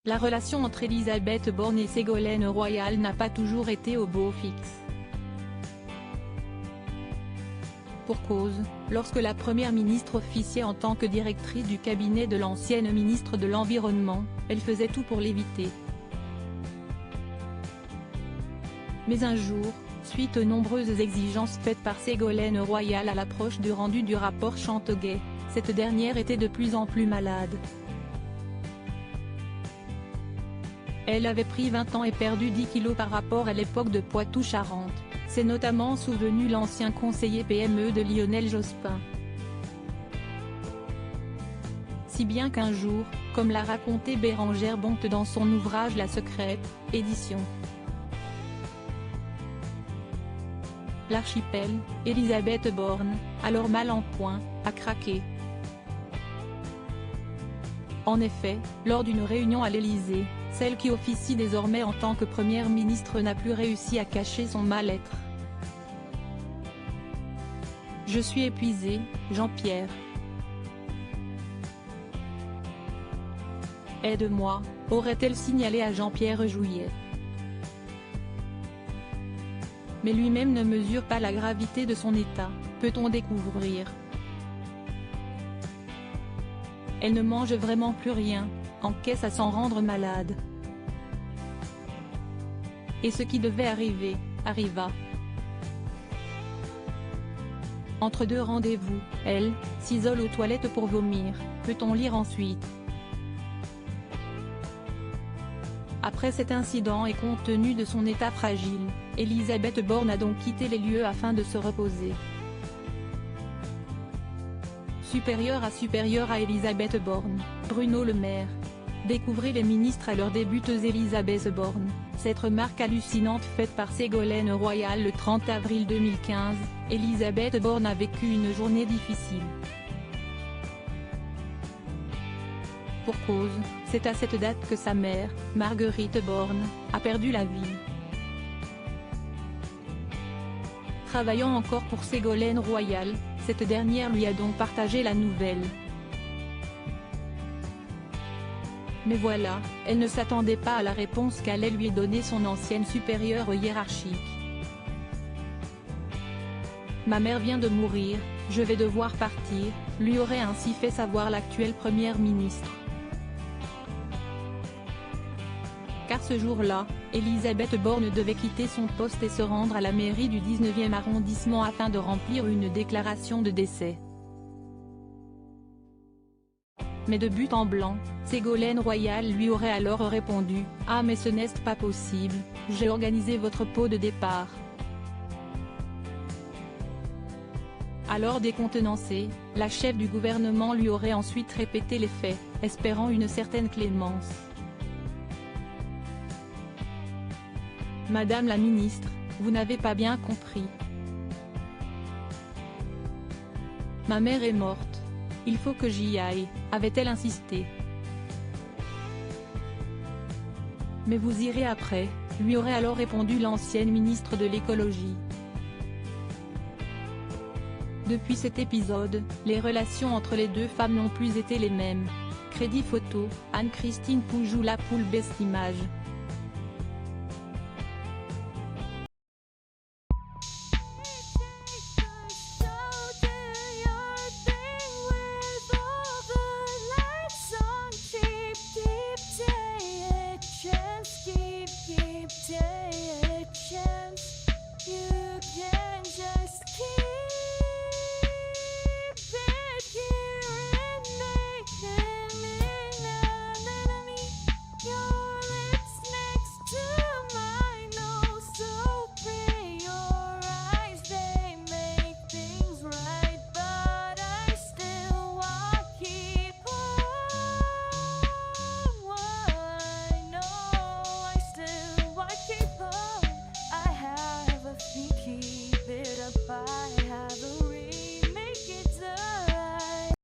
La relation entre Elisabeth Borne et Ségolène Royal n'a pas toujours été au beau fixe. Pour cause, lorsque la première ministre officiait en tant que directrice du cabinet de l'ancienne ministre de l'Environnement, elle faisait tout pour l'éviter. Mais un jour, suite aux nombreuses exigences faites par Ségolène Royal à l'approche du rendu du rapport Chanteguet, cette dernière était de plus en plus malade. Elle avait pris 20 ans et perdu 10 kilos par rapport à l'époque de Poitou-Charentes, s'est notamment souvenu l'ancien conseiller PME de Lionel Jospin. Si bien qu'un jour, comme l'a raconté Bérengère Bonte dans son ouvrage La Secrète, édition L'Archipel, Elisabeth Borne, alors mal en point, a craqué. En effet, lors d'une réunion à l'Élysée, celle qui officie désormais en tant que première ministre n'a plus réussi à cacher son mal-être. « Je suis épuisée, Jean-Pierre. Aide-moi », aurait-elle signalé à Jean-Pierre Jouyet. Mais lui-même ne mesure pas la gravité de son état, peut-on découvrir. Elle ne mange vraiment plus rien, encaisse à s'en rendre malade. Et ce qui devait arriver, arriva. Entre deux rendez-vous, elle s'isole aux toilettes pour vomir, peut-on lire ensuite. Après cet incident et compte tenu de son état fragile, Elisabeth Borne a donc quitté les lieux afin de se reposer. Supérieur à Elisabeth Borne, Bruno Le Maire. Découvrez les ministres à leur débuteuse Elisabeth Borne. Cette remarque hallucinante faite par Ségolène Royal le 30 avril 2015, Elisabeth Borne a vécu une journée difficile. Pour cause, c'est à cette date que sa mère, Marguerite Borne, a perdu la vie. Travaillant encore pour Ségolène Royal, cette dernière lui a donc partagé la nouvelle. Mais voilà, elle ne s'attendait pas à la réponse qu'allait lui donner son ancienne supérieure hiérarchique. « Ma mère vient de mourir, je vais devoir partir », lui aurait ainsi fait savoir l'actuelle première ministre. Car ce jour-là, Elisabeth Borne devait quitter son poste et se rendre à la mairie du 19e arrondissement afin de remplir une déclaration de décès. Mais de but en blanc, Ségolène Royal lui aurait alors répondu « Ah mais ce n'est pas possible, j'ai organisé votre pot de départ ». Alors décontenancée, la chef du gouvernement lui aurait ensuite répété les faits, espérant une certaine clémence. Madame la ministre, vous n'avez pas bien compris. Ma mère est morte. Il faut que j'y aille, avait-elle insisté. Mais vous irez après, lui aurait alors répondu l'ancienne ministre de l'écologie. Depuis cet épisode, les relations entre les deux femmes n'ont plus été les mêmes. Crédit photo, Anne-Christine Poujoula Poule Best Image.